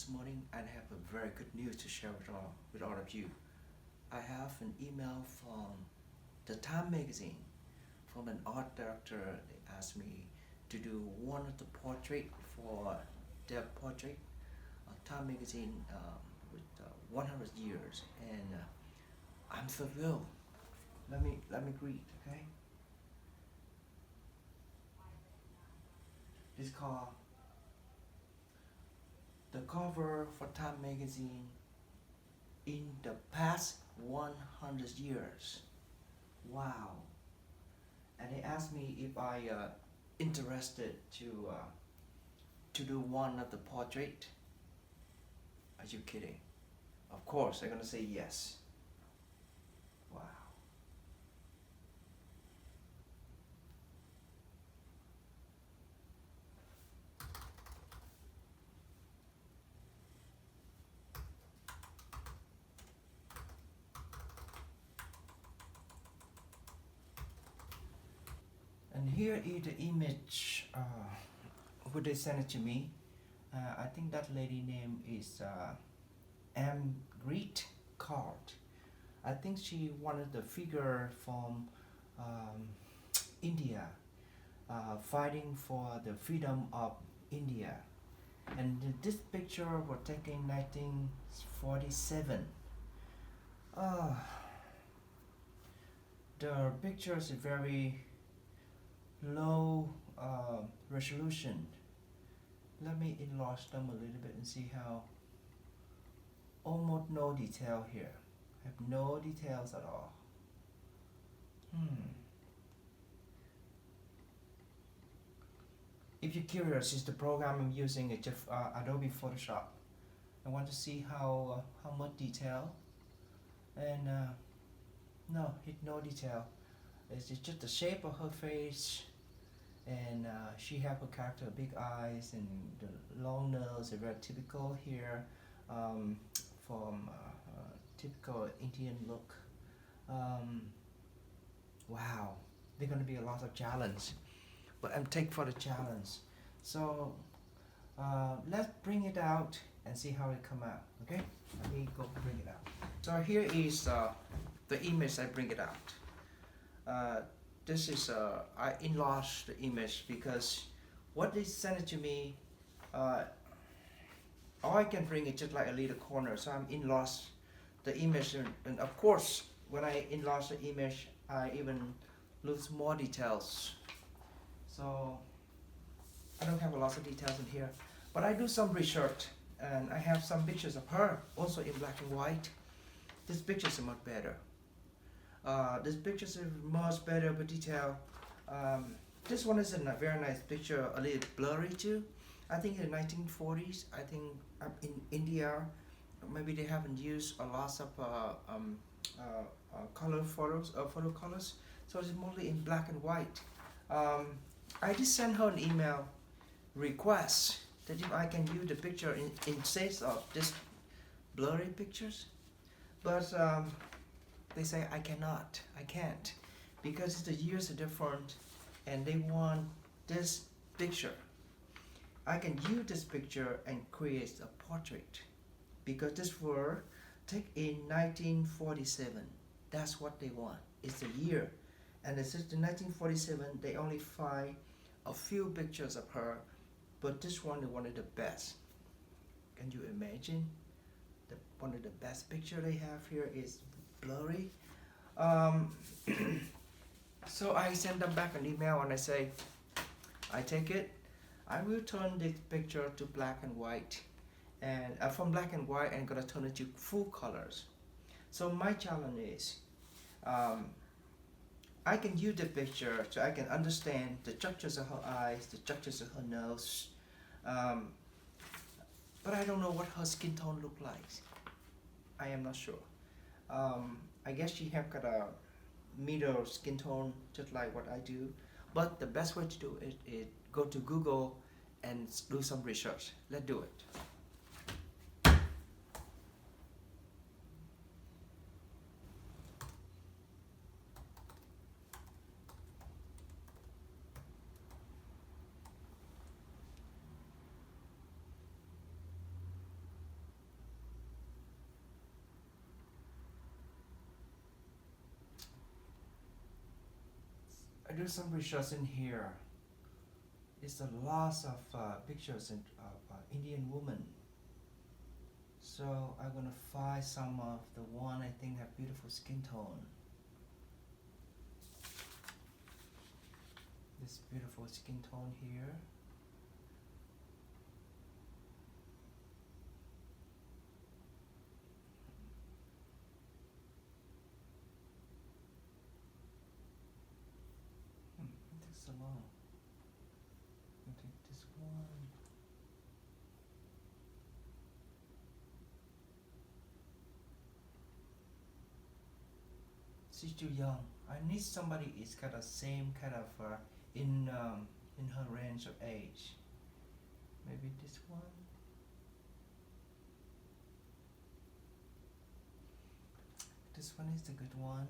this morning I have a very good news to share with all of you. I have an email from the Time magazine from an art director. They asked me to do one of the portrait for their portrait Time magazine with 100 years, and I'm so thrilled. Let me greet, okay? This called the cover for Time magazine in the past 100 years. Wow. And they asked me if I interested to do one of the portrait. Are you kidding? Of course I'm gonna say yes. Wow. And here is the image. Would they send it to me? I think that lady name is Amrit Kaur. I think she wanted the figure from India, fighting for the freedom of India. And this picture was taken in 1947. The picture is very low resolution. Let me enlarge them a little bit and see how almost no detail here. I have no details at all. If you're curious, it's the program I'm using. It's Adobe Photoshop. I want to see how much detail, and no, no detail. It's just the shape of her face, and she have a character, big eyes and the long nose, a very typical here from typical Indian look. Wow, there's gonna be a lot of challenge, but I'm take for the challenge. So let's bring it out and see how it come out. Okay, let me go bring it out. So here is the image. I bring it out. This is I enlarged the image because what they sent it to me, all I can bring it just like a little corner. So I'm enlarged the image, and of course when I enlarge the image, I even lose more details. So I don't have a lot of details in here, but I do some research, and I have some pictures of her also in black and white. This picture is much better. This picture is much better with detail. This one is a very nice picture, a little blurry too. I think in the 1940s, I think in India, maybe they haven't used a lot of color photos, photo colors, so it's mostly in black and white. I just sent her an email request that if I can use the picture instead of this blurry pictures, but they say I can't, because the years are different and they want this picture. I can use this picture and create a portrait because this was taken in 1947. That's what they want. It's the year, and this is the 1947. They only find a few pictures of her, but this one is one of the best. Can you imagine? One of the best picture they have here is blurry. So I send them back an email and I say, I take it. I will turn this picture to black and white, and from black and white I'm gonna turn it to full colors. So my challenge is, I can use the picture so I can understand the structures of her eyes, the structures of her nose, but I don't know what her skin tone look like. I am not sure. I guess she have got a middle skin tone just like what I do, but the best way to do it is go to Google and do some research. Let's do it. I do some research in here. It's a lot of pictures of Indian women. So I'm gonna find some of the one I think have beautiful skin tone. This beautiful skin tone here. It takes so long. I'll take this one. She's too young. I need somebody is kind of same kind of in her range of age. Maybe this one. This one is the good one.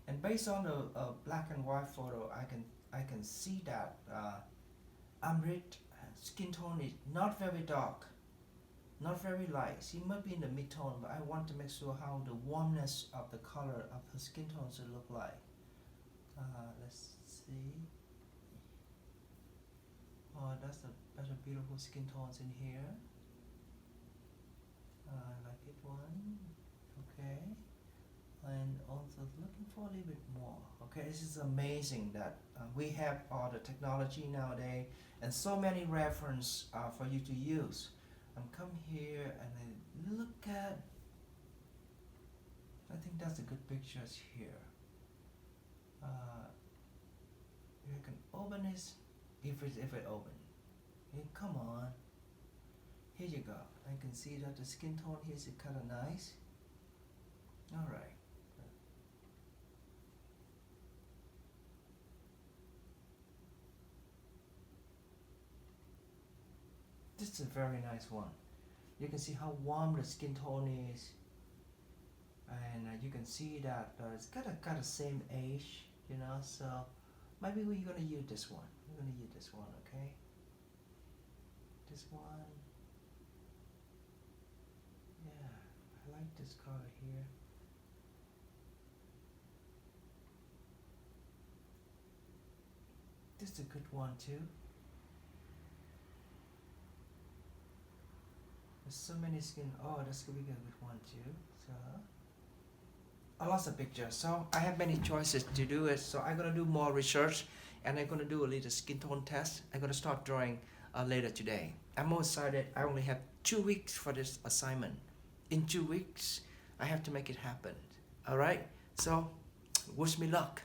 And based on the black and white photo, I can see that Amrit skin tone is not very dark, not very light. She might be in the mid-tone, but I want to make sure how the warmness of the color of her skin tone should look like. Let's see. Oh, that's a beautiful skin tones in here. I like it one. Okay. And also looking for a little bit more. Okay, this is amazing that we have all the technology nowadays and so many reference for you to use. I'm come here and I look at. I think that's a good pictures here. You can open this if it open. Hey, come on. Here you go. I can see that the skin tone here is kind of nice. All right. This is a very nice one. You can see how warm the skin tone is, and you can see that it's got the same age, you know. So maybe we're gonna use this one. We're gonna use this one, okay? This one. Yeah, I like this color here. This is a good one too. There's so many skin. Oh, that's gonna be a good one too. So a lot of pictures. So I have many choices to do it. So I'm gonna do more research, and I'm gonna do a little skin tone test. I'm gonna start drawing later today. I'm more excited. I only have 2 weeks for this assignment. In 2 weeks, I have to make it happen. All right. So wish me luck.